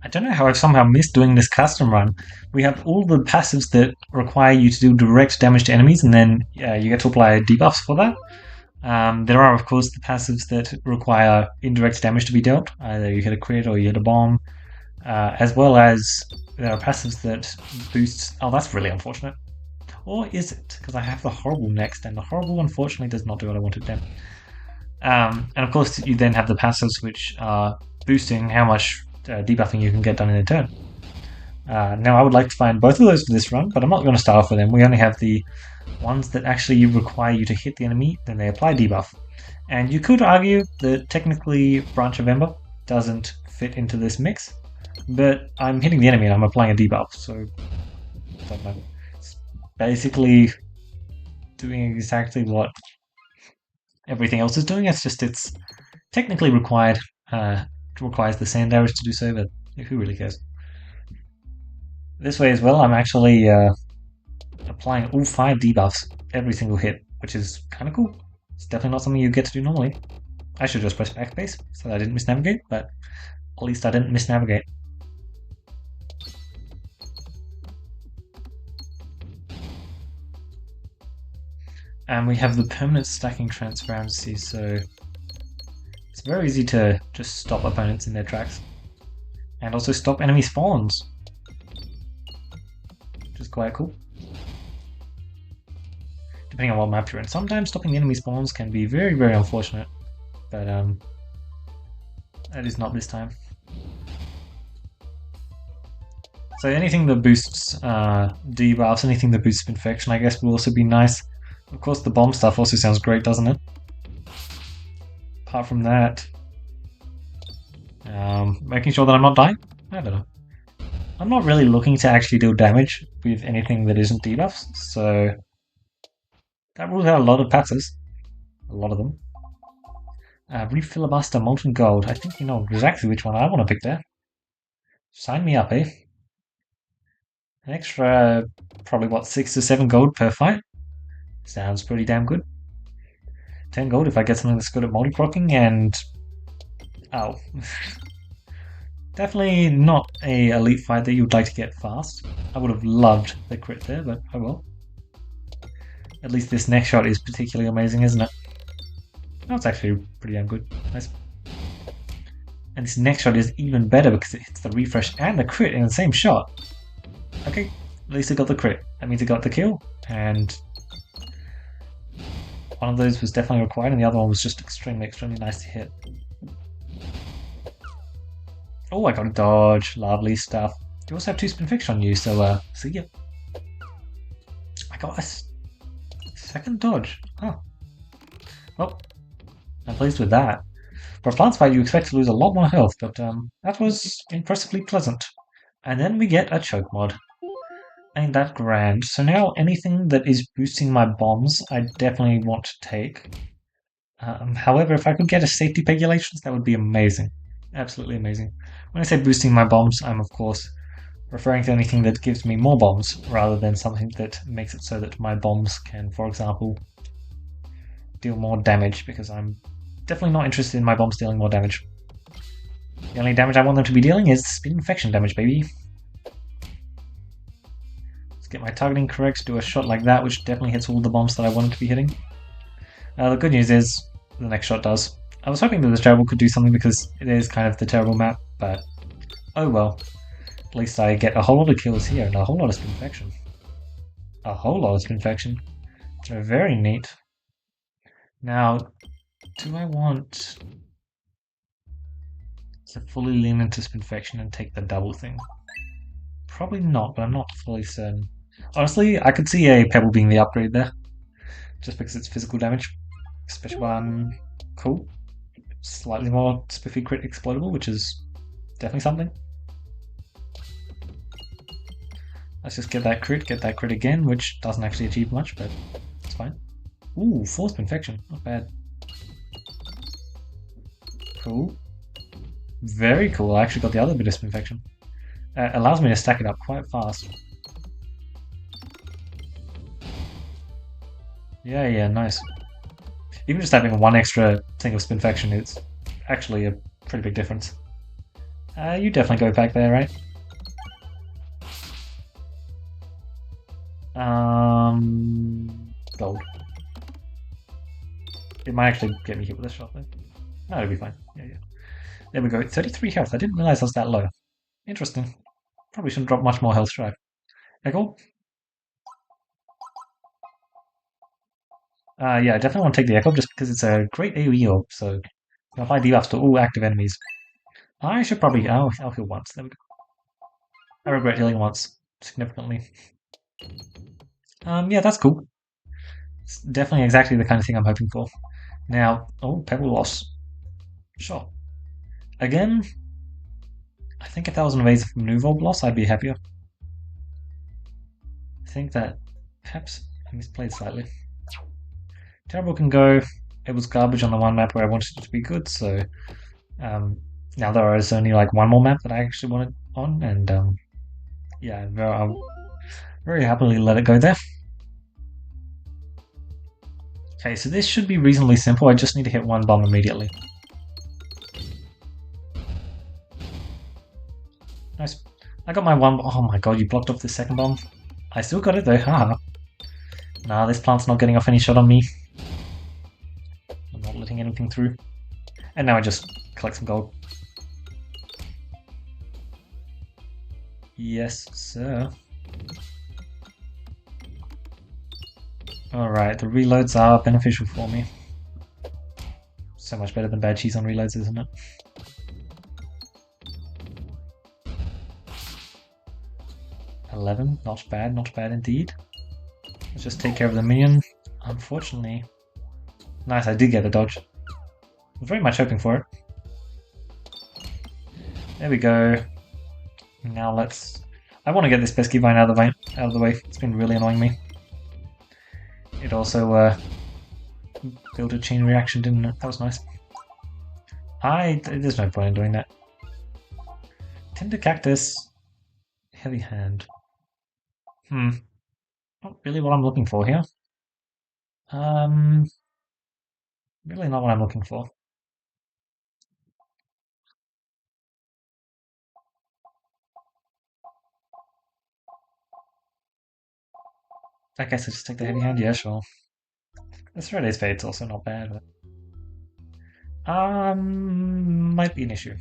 I don't know how I've somehow missed doing this custom run. We have all the passives that require you to do direct damage to enemies, and then you get to apply debuffs for that. There are, of course, the passives that require indirect damage to be dealt. Either you hit a crit or you hit a bomb, as well as there are passives that boost. Oh, that's really unfortunate. Or is it? Because I have the horrible next, and the horrible unfortunately does not do what I wanted to. And of course, you then have the passives which are boosting how much debuffing you can get done in a turn. Now, I would like to find both of those for this run, but I'm not going to start off with them. We only have the ones that actually require you to hit the enemy, then they apply debuff. And you could argue that technically Branch of Ember doesn't fit into this mix, but I'm hitting the enemy and I'm applying a debuff, so I don't know. It's basically doing exactly what everything else is doing. It's just it's technically required. Requires the sand arrows to do so, but who really cares? This way as well, I'm actually applying all 5 debuffs every single hit, which is kind of cool. It's definitely not something you get to do normally. I should just press backspace so that I didn't misnavigate, but at least I didn't misnavigate. And we have the permanent stacking transparency, so it's very easy to just stop opponents in their tracks. And also stop enemy spawns, which is quite cool. Depending on what map you're in. Sometimes stopping the enemy spawns can be very, very unfortunate, but that is not this time. So anything that boosts debuffs, anything that boosts infection, I guess will also be nice. Of course, the bomb stuff also sounds great, doesn't it? Apart from that, making sure that I'm not dying? I don't know. I'm not really looking to actually deal damage with anything that isn't debuffs, so that rules out a lot of passes. A lot of them. Refilibuster Molten Gold. I think you know exactly which one I want to pick there. Sign me up, eh? An extra, probably what, 6 to 7 gold per fight? Sounds pretty damn good. 10 gold if I get something that's good at multi-procking, and... oh. Definitely not a elite fight that you would like to get fast. I would have loved the crit there, but oh well. At least this next shot is particularly amazing, isn't it? Oh, it's actually pretty damn good. Nice. And this next shot is even better because it hits the refresh and the crit in the same shot. Okay, at least it got the crit. That means it got the kill, and one of those was definitely required, and the other one was just extremely, extremely nice to hit. Oh, I got a dodge. Lovely stuff. You also have 2 spin fiction on you, so see ya. I got a second dodge. Huh. Well, I'm pleased with that. For a plant fight, you expect to lose a lot more health, but that was impressively pleasant. And then we get a choke mod. Ain't that grand. So now anything that is boosting my bombs, I definitely want to take. However, if I could get a safety pegulations, that would be amazing. Absolutely amazing. When I say boosting my bombs, I'm of course referring to anything that gives me more bombs, rather than something that makes it so that my bombs can, for example, deal more damage, because I'm definitely not interested in my bombs dealing more damage. The only damage I want them to be dealing is spin infection damage, baby. Let's get my targeting correct, do a shot like that, which definitely hits all the bombs that I wanted to be hitting. The good news is, the next shot does. I was hoping that this terrible could do something because it is kind of the terrible map, but oh well. At least I get a whole lot of kills here and a whole lot of spin infection. A whole lot of spin infection. So very neat. Now, do I want to fully lean into spin infection and take the double thing? Probably not, but I'm not fully certain. Honestly, I could see a pebble being the upgrade there, just because it's physical damage. Special one, cool. Slightly more spiffy crit explodable, which is definitely something. Let's just get that crit again, which doesn't actually achieve much, but it's fine. Ooh, forced infection, not bad. Cool. Very cool, I actually got the other bit of infection. Allows me to stack it up quite fast. Yeah, nice. Even just having one extra thing of spinfection is actually a pretty big difference. You definitely go back there, right? Gold. It might actually get me hit with a shot though. No, it'll be fine. Yeah, yeah. There we go. 33 health. I didn't realize I was that low. Interesting. Probably shouldn't drop much more health, should I? Echorb? Yeah, I definitely want to take the Echorb just because it's a great AoE orb, so I'll apply debuffs to all active enemies. I should probably. I'll heal once. There we go. I regret healing once, significantly. Yeah, that's cool. It's definitely exactly the kind of thing I'm hoping for. Now, Pebble loss. Sure. Again, I think if that was an evasive maneuver loss, I'd be happier. I think that perhaps I misplayed slightly. Terrible can go. It was garbage on the one map where I wanted it to be good, so now there is only like one more map that I actually wanted on, and yeah, I'll very happily let it go there. Okay, so this should be reasonably simple. I just need to hit one bomb immediately. Nice. I got my one. Oh my god, you blocked off the second bomb. I still got it though. Haha. Nah, this plant's not getting off any shot on me. I'm not letting anything through. And now I just collect some gold. Yes, sir. Alright, the reloads are beneficial for me. So much better than bad cheese on reloads, isn't it? $11, not bad indeed. Let's just take care of the minion. Unfortunately. Nice, I did get the dodge. I was very much hoping for it. There we go. Now let's... I want to get this pesky vine out of the way. It's been really annoying me. It also built a chain reaction, didn't it? That was nice. There's no point in doing that. Tender Cactus. Heavy Hand. Not really what I'm looking for here. Really not what I'm looking for. I guess I just take the Heavy Hand, yeah, sure. This Red Ace Fade's also not bad. But, might be an issue.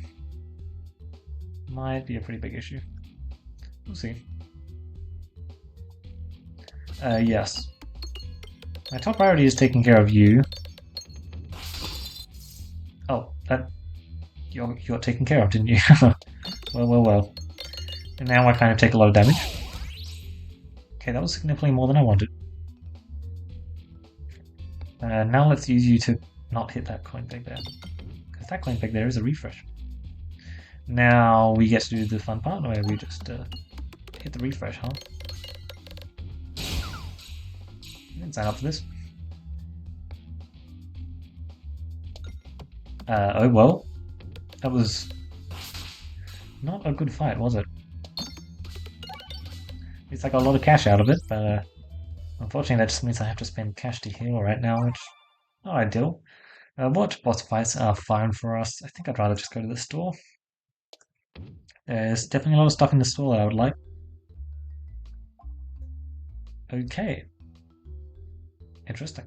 Might be a pretty big issue. We'll see. Yes. My top priority is taking care of you. Oh, that... You got taken care of, didn't you? Well. And now I kind of take a lot of damage. Okay, that was significantly more than I wanted. Now let's use you to not hit that coin peg there. Because that coin peg there is a refresh. Now we get to do the fun part where we just hit the refresh, huh? I didn't sign up for this. Oh well. That was not a good fight, was it? At least I got a lot of cash out of it, but unfortunately that just means I have to spend cash to heal right now, which not ideal. What boss fights are fine for us? I think I'd rather just go to the store. There's definitely a lot of stuff in the store that I would like. Okay. Interesting.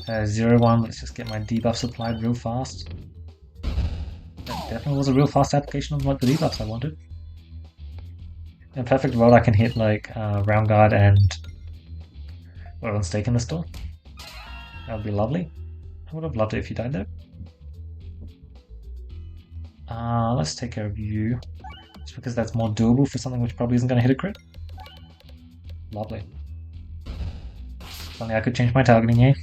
0-1, let's just get my debuff supplied real fast. That definitely was a real fast application of the debuffs I wanted. In a perfect world I can hit like Round Guard and on Stake in the store. That would be lovely. I would have loved it if you died there. Let's take care of you. Just because that's more doable for something which probably isn't going to hit a crit. Lovely. If only I could change my targeting, eh?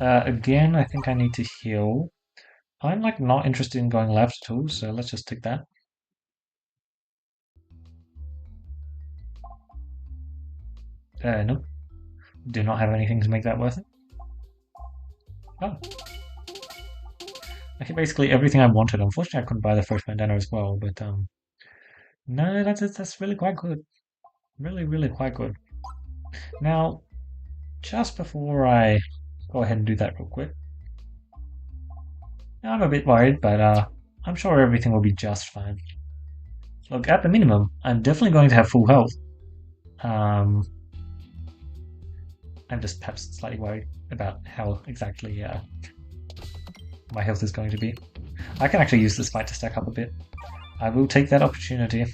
Again, I think I need to heal. I'm like not interested in going left at all, so let's just take that. Nope. Do not have anything to make that worth it. Oh. Okay, basically everything I wanted. Unfortunately, I couldn't buy the first bandana as well, but no, that's really quite good. Really quite good. Now, just before I go ahead and do that real quick, I'm a bit worried, but I'm sure everything will be just fine. Look, at the minimum, I'm definitely going to have full health. I'm just perhaps slightly worried about how exactly my health is going to be. I can actually use this fight to stack up a bit. I will take that opportunity.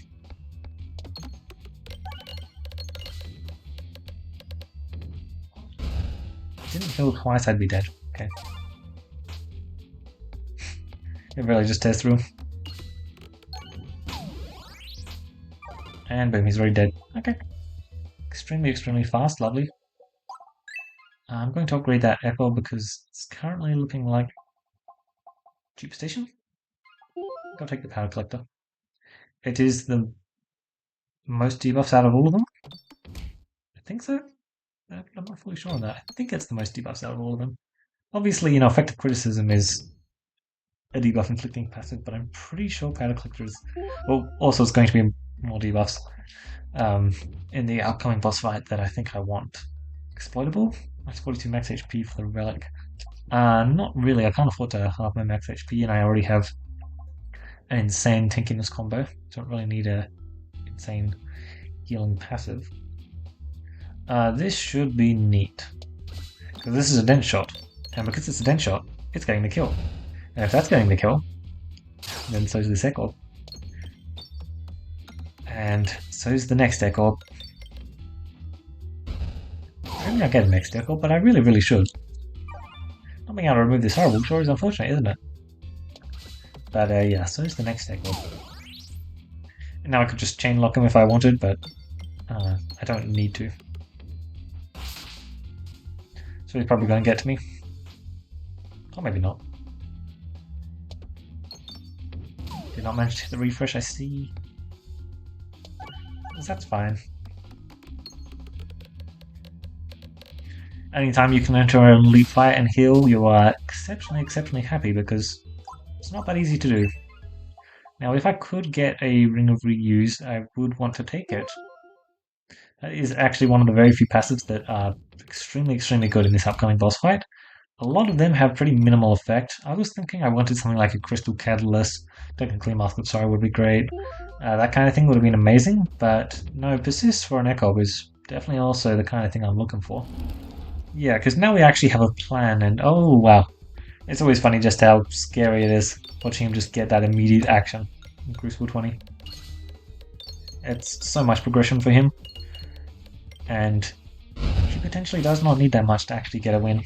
Didn't heal twice, I'd be dead. Okay. It really just tears through. And boom, he's already dead. Okay. Extremely fast, lovely. I'm going to upgrade that Echorb because it's currently looking like Superstition. Go take the Power Collector. It is the most debuffs out of all of them. I think so. I'm not fully sure on that. I think it's the most debuffs out of all of them. Obviously, effective criticism is a debuff inflicting passive, but I'm pretty sure Powder Collector is... Well, also it's going to be more debuffs in the upcoming boss fight that I think I want. Exploitable? That's 42 max HP for the Relic. Not really, I can't afford to halve my max HP, and I already have an insane tankiness combo. Don't really need a insane healing passive. This should be neat. Because this is a dent shot. And because it's a dent shot, it's getting the kill. And if that's getting the kill, then so's this Echorb. And so's the next Echorb. I mean, I get the next Echorb, but I really should. Not being able to remove this horrible sure is unfortunate, isn't it? But yeah, so's the next Echorb. And now I could just chain lock him if I wanted, but I don't need to. So he's probably going to get to me. Or maybe not. Did not manage to hit the refresh, I see. That's fine. Anytime you can enter an elite fight and heal, you are exceptionally happy because it's not that easy to do. Now, if I could get a Ring of Reuse, I would want to take it. That is actually one of the very few passives that are extremely good in this upcoming boss fight. A lot of them have pretty minimal effect. I was thinking I wanted something like a Crystal Catalyst, technically Mask of Sorrow would be great. That kind of thing would have been amazing, but no, Persist for an Echorb is definitely also the kind of thing I'm looking for. Yeah, because now we actually have a plan, and oh wow. It's always funny just how scary it is, watching him just get that immediate action in Crucible 20. It's so much progression for him, and he potentially does not need that much to actually get a win.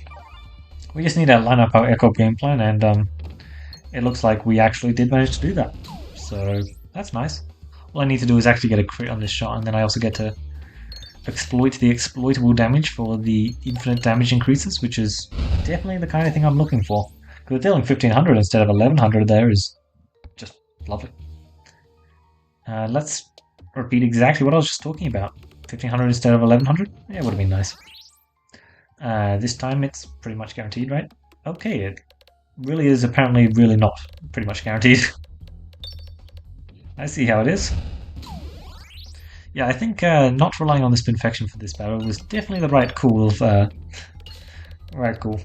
We just need to line up our Echorb game plan, and it looks like we actually did manage to do that. So that's nice. All I need to do is actually get a crit on this shot, and then I also get to exploit the exploitable damage for the infinite damage increases, which is definitely the kind of thing I'm looking for. Because dealing 1500 instead of 1100 there is just lovely. Let's repeat exactly what I was just talking about. 1500 instead of 1100? Yeah, it would have been nice. This time it's pretty much guaranteed, right? Okay, it really is apparently really not pretty much guaranteed. I see how it is. Yeah, I think not relying on the Spinfection for this battle was definitely the right call. Right call.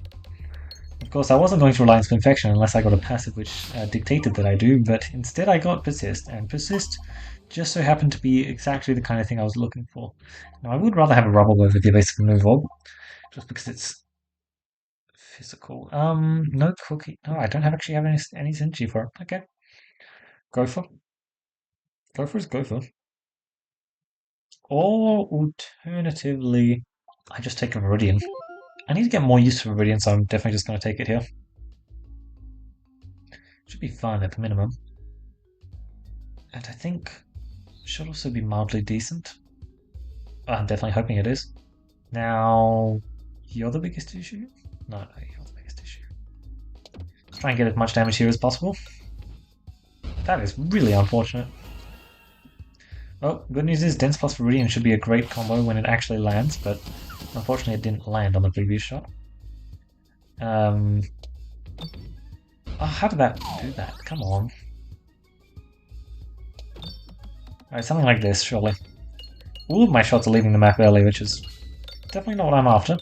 Of course, I wasn't going to rely on Spinfection unless I got a passive which dictated that I do, but instead I got Persist, and Persist just so happened to be exactly the kind of thing I was looking for. Now, I would rather have a Rubble over the evasive move orb, just because it's physical. No cookie. No, I don't actually have any synergy for it. Okay. Gopher. Gopher is Gopher. Or alternatively, I just take a Meridian. I need to get more use for Meridian, so I'm definitely just going to take it here. Should be fine at the minimum. And I think should also be mildly decent. I'm definitely hoping it is. Now, you're the biggest issue? No, you're the biggest issue. Let's try and get as much damage here as possible. That is really unfortunate. Well, good news is Dense plus Viridian should be a great combo when it actually lands, but unfortunately it didn't land on the previous shot. Oh, how did that do that? Come on. Alright, something like this, surely. All of my shots are leaving the map early, which is definitely not what I'm after.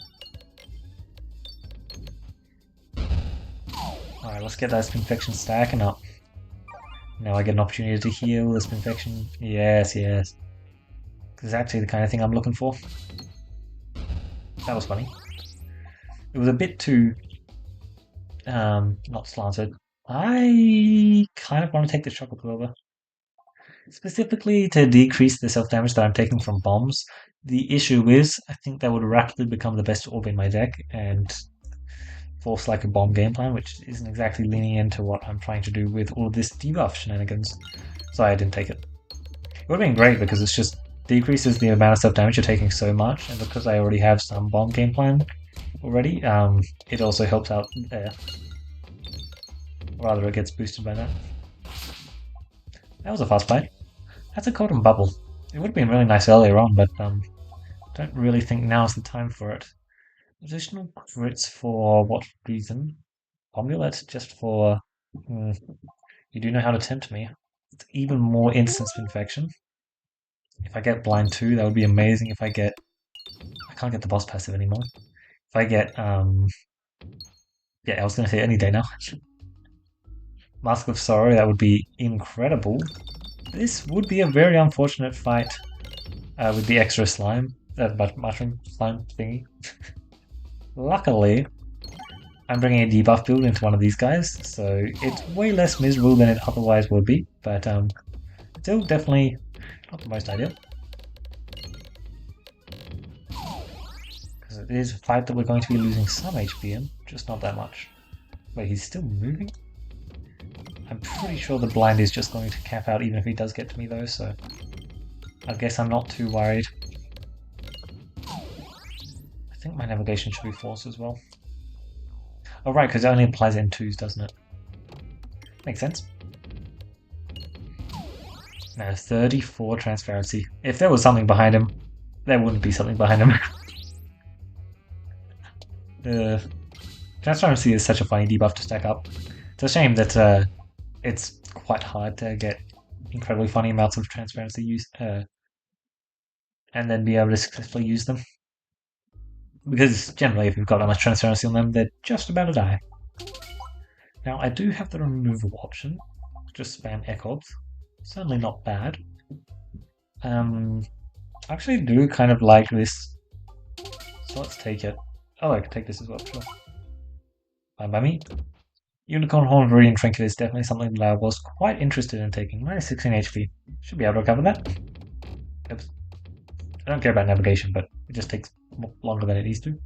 Alright, let's get that infection stacking up. Now I get an opportunity to heal this infection. Yes, yes. Exactly the kind of thing I'm looking for. That was funny. It was a bit too not slanted. I kind of want to take the Chocolate Clover. Specifically to decrease the self-damage that I'm taking from bombs. The issue is, I think that would rapidly become the best orb in my deck and force like a bomb game plan, which isn't exactly leaning into what I'm trying to do with all of this debuff shenanigans. So I didn't take it. It would have been great because it's just decreases the amount of self-damage you're taking so much, and because I already have some bomb game plan already, it also helps out there. Or rather, it gets boosted by that. That was a fast play. That's a golden bubble. It would have been really nice earlier on, but don't really think now's the time for it. Additional crits for what reason? Amulet just for... you do know how to tempt me. It's even more instance infection. If I get blind 2, that would be amazing. If I get... I can't get the boss passive anymore. If I get... yeah, I was going to say any day now. Mask of Sorrow, that would be incredible. This would be a very unfortunate fight with the extra slime, mushroom slime thingy. Luckily, I'm bringing a debuff build into one of these guys, so it's way less miserable than it otherwise would be, but still definitely not the most ideal. Because it is a fight that we're going to be losing some HP in, just not that much. Wait, he's still moving? I'm pretty sure the blind is just going to cap out even if he does get to me though, so I guess I'm not too worried. I think my navigation should be forced as well. Oh right, because it only applies in 2s, doesn't it? Makes sense. Now 34 transparency. If there was something behind him, there wouldn't be something behind him. Transparency is such a funny debuff to stack up. It's a shame that it's quite hard to get incredibly funny amounts of transparency use and then be able to successfully use them. Because generally, if you've got that much transparency on them, they're just about to die. Now, I do have the removal option. Just spam Echorbs. Certainly not bad. I actually do kind of like this. So let's take it. Oh, I could take this as well, sure. Fine by me. Unicorn Horn Viridian Trinket is definitely something that I was quite interested in taking. Minus 16 HP. Should be able to recover that. Oops. I don't care about navigation, but it just takes longer than it needs to.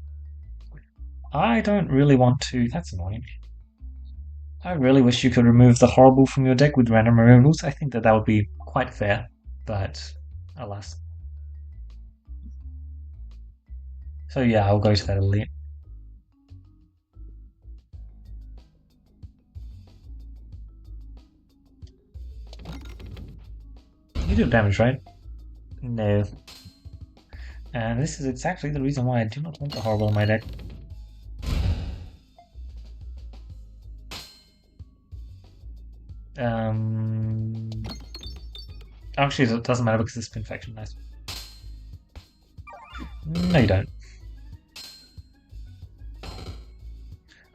I don't really want to... That's annoying. I really wish you could remove the horrible from your deck with random removals. I think that would be quite fair, but alas. So yeah, I'll go to that elite. You do damage, right? No. And this is exactly the reason why I do not want the horrible in my deck. Actually, it doesn't matter because it's infection. Nice. No, you don't.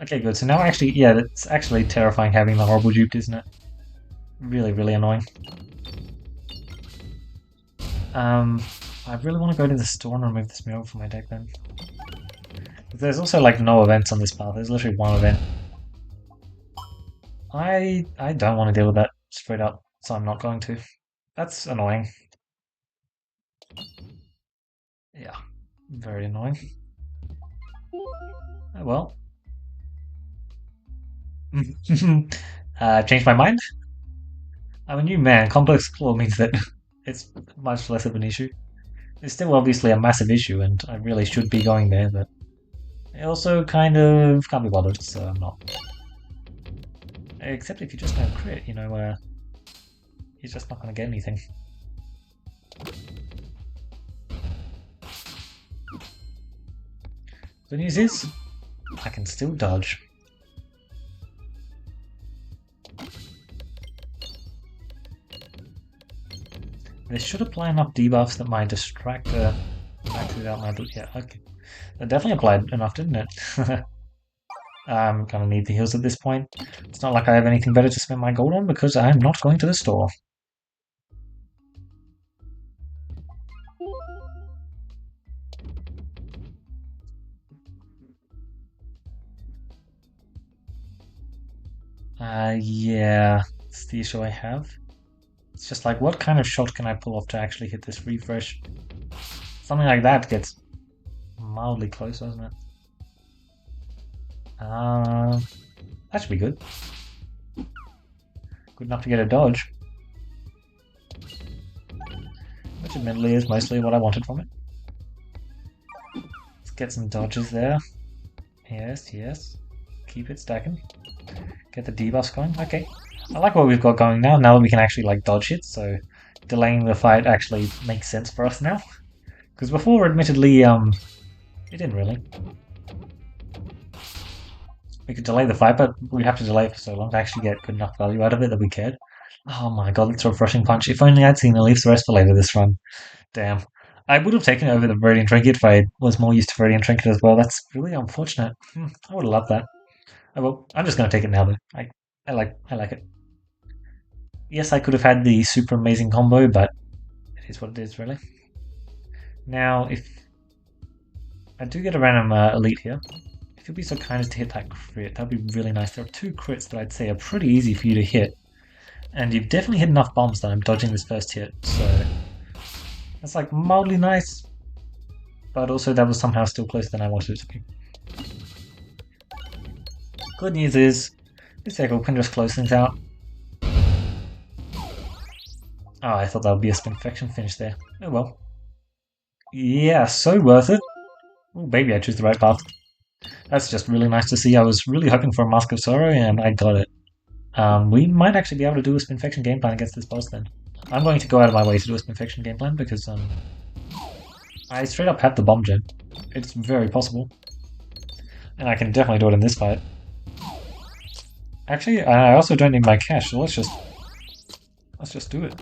Okay, good. So now actually, yeah, it's actually terrifying having the horrible duped, isn't it? Really, really annoying. I really want to go to the store and remove this mural from my deck then. But there's also like no events on this path. There's literally one event. I don't want to deal with that straight up, so I'm not going to. That's annoying. Yeah, very annoying. Oh well. Changed my mind? I'm a new man. Complex Claw means that it's much less of an issue. It's still obviously a massive issue, and I really should be going there, but I also kind of can't be bothered, so I'm not. Except if you just don't crit, you know, you're just not going to get anything. The news is, I can still dodge. This should apply enough debuffs that my distractor maxes out my... Yeah, okay. That definitely applied enough, didn't it? I'm gonna need the heals at this point. It's not like I have anything better to spend my gold on because I'm not going to the store. Yeah, it's the issue I have. It's just like, what kind of shot can I pull off to actually hit this refresh? Something like that gets mildly close, doesn't it? That should be good. Good enough to get a dodge. Which admittedly is mostly what I wanted from it. Let's get some dodges there. Yes, yes. Keep it stacking. Get the debuffs going. Okay. I like what we've got going now. Now that we can actually like dodge it, so delaying the fight actually makes sense for us now. Because before, admittedly, it didn't really. We could delay the fight, but we'd have to delay it for so long to actually get good enough value out of it that we cared. Oh my god, let's throw Rushing Punch. If only I'd seen a Leaf's Rest for later this run. Damn. I would have taken it over the Viridian Trinket if I was more used to Viridian Trinket as well. That's really unfortunate. I would have loved that. Oh, well, I'm just going to take it now though. I like it. Yes, I could have had the super amazing combo, but it is what it is, really. Now, if I do get a random elite here, if you'll be so kind as to hit that crit, that'd be really nice. There are 2 crits that I'd say are pretty easy for you to hit, and you've definitely hit enough bombs that I'm dodging this first hit, so that's like mildly nice, but also that was somehow still closer than I wanted it to be. Good news is, this Echorb can just close things out. Oh, I thought that would be a Spinfection finish there. Oh well. Yeah, so worth it. Oh, baby, I choose the right path. That's just really nice to see. I was really hoping for a Mask of Sorrow, and I got it. We might actually be able to do a Spinfection game plan against this boss then. I'm going to go out of my way to do a Spinfection game plan because I straight up have the bomb gen. It's very possible. And I can definitely do it in this fight. Actually, I also don't need my cash, so let's just do it.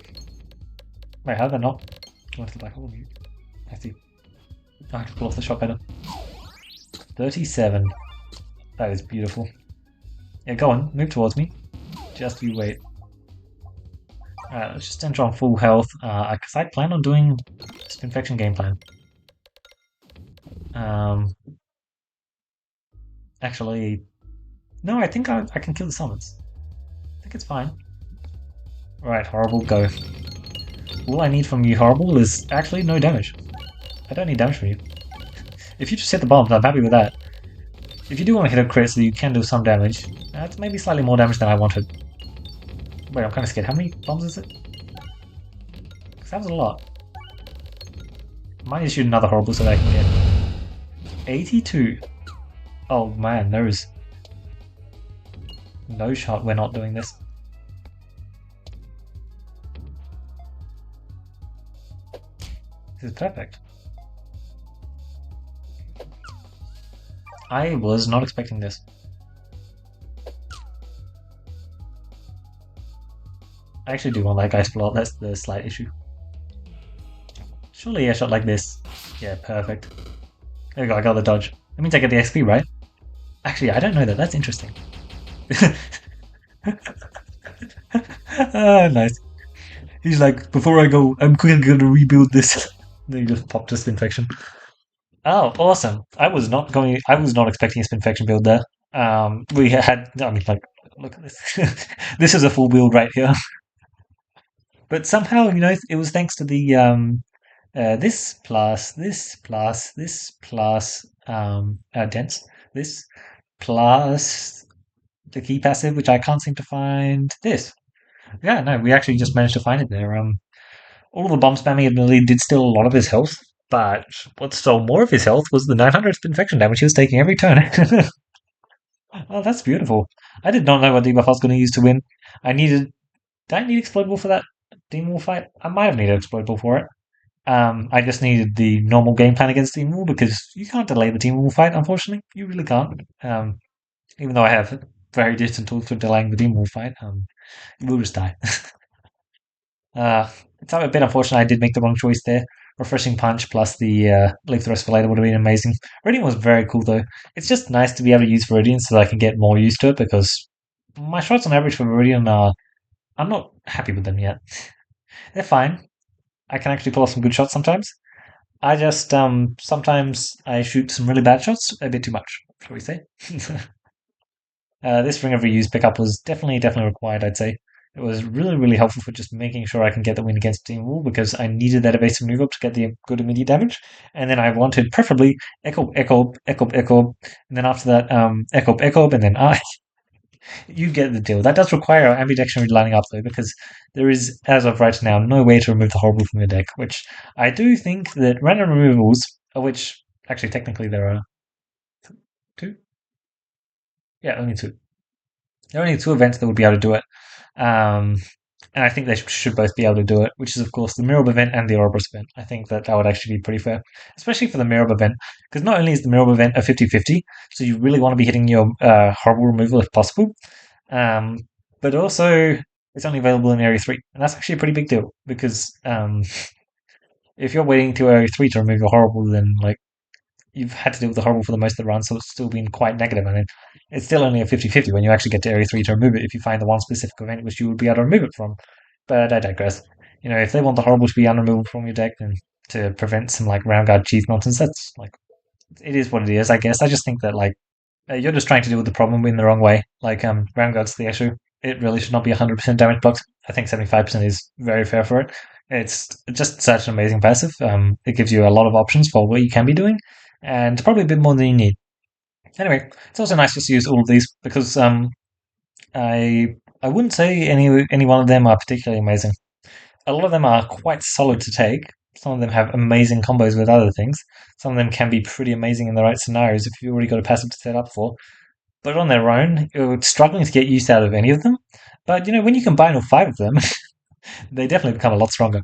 Wait, how did that not go into the black hole? I see. I have to pull off the shot better. 37. That is beautiful. Yeah, go on, move towards me. Just you wait. Alright, let's just enter on full health, because I plan on doing Spinfection game plan. Actually, no, I think I can kill the summons. I think it's fine. Right, Horrible, go. All I need from you, Horrible, is actually no damage. I don't need damage from you. If you just hit the bombs, I'm happy with that. If you do want to hit a crit so you can do some damage, that's maybe slightly more damage than I wanted. Wait, I'm kind of scared. How many bombs is it? Because that was a lot. I might need to shoot another Horrible so that I can get 82. Oh man, there's no shot we're not doing this. This is perfect. I was not expecting this. I actually do want that guy to blow up, that's the slight issue. Surely a shot like this. Yeah, perfect. There we go, I got the dodge. That means I get the XP, right? Actually, I don't know that, that's interesting. Ah, nice. He's like, before I go, I'm quickly gonna rebuild this. Then he just popped a Spinfection. Oh, awesome! I was not expecting a Spinfection build there. We had, I mean, like, look at this. This is a full build right here. But somehow, it was thanks to the this plus dense, this plus the key passive, which I can't seem to find. This, yeah, no, we actually just managed to find it there. All the bomb spamming ability did steal a lot of his health, but what stole more of his health was the 900 infection damage he was taking every turn. Oh, that's beautiful. I did not know what debuff I was going to use to win. Did I need Explodable for that Demon Wall fight? I might have needed Explodable for it. I just needed the normal game plan against Demon Wall because you can't delay the Demon Wall fight, unfortunately. You really can't. Even though I have very distant tools for delaying the Demon Wall fight, you will just die. It's a bit unfortunate I did make the wrong choice there. Refreshing Punch plus the Leave the Rest for Later would have been amazing. Viridian was very cool though. It's just nice to be able to use Viridian so that I can get more used to it because my shots on average for Viridian are. I'm not happy with them yet. They're fine. I can actually pull off some good shots sometimes. I just sometimes I shoot some really bad shots a bit too much, shall we say? This Ring of Reuse pickup was definitely required. I'd say it was really helpful for just making sure I can get the win against Team Wall because I needed that evasive move up to get the good immediate damage, and then I wanted preferably Echorb, and then after that Echorb, and then I. You get the deal. That does require ambidextrous lining up though, because there is, as of right now, no way to remove the horrible from your deck. Which I do think that random removals, of which actually technically there are two, yeah, only two. There are only two events that would be able to do it. Um, and I think they should both be able to do it, which is, of course, the Mirror event and the Ouroboros event. I think that that would actually be pretty fair, especially for the Mirror event, because not only is the Mirror event a 50-50, so you really want to be hitting your horrible removal if possible, um, but also it's only available in Area 3, and that's actually a pretty big deal, because if you're waiting to Area 3 to remove your horrible, then like you've had to deal with the horrible for the most of the run, so it's still been quite negative. I mean, it's still only a 50-50 when you actually get to Area 3 to remove it if you find the one specific event which you would be able to remove it from. But I digress. You know, if they want the horrible to be unremovable from your deck, then to prevent some like round guard cheese nonsense, that's like it is what it is. I guess. I just think that like you're just trying to deal with the problem in the wrong way. Like round guard's the issue. It really should not be 100% damage blocks. I think 75% is very fair for it. It's just such an amazing passive. It gives you a lot of options for what you can be doing, and probably a bit more than you need. Anyway, it's also nice just to use all of these because I wouldn't say any one of them are particularly amazing. A lot of them are quite solid to take. Some of them have amazing combos with other things. Some of them can be pretty amazing in the right scenarios if you've already got a passive to set up for. But on their own, you're struggling to get use out of any of them. But you know, when you combine all five of them, they definitely become a lot stronger.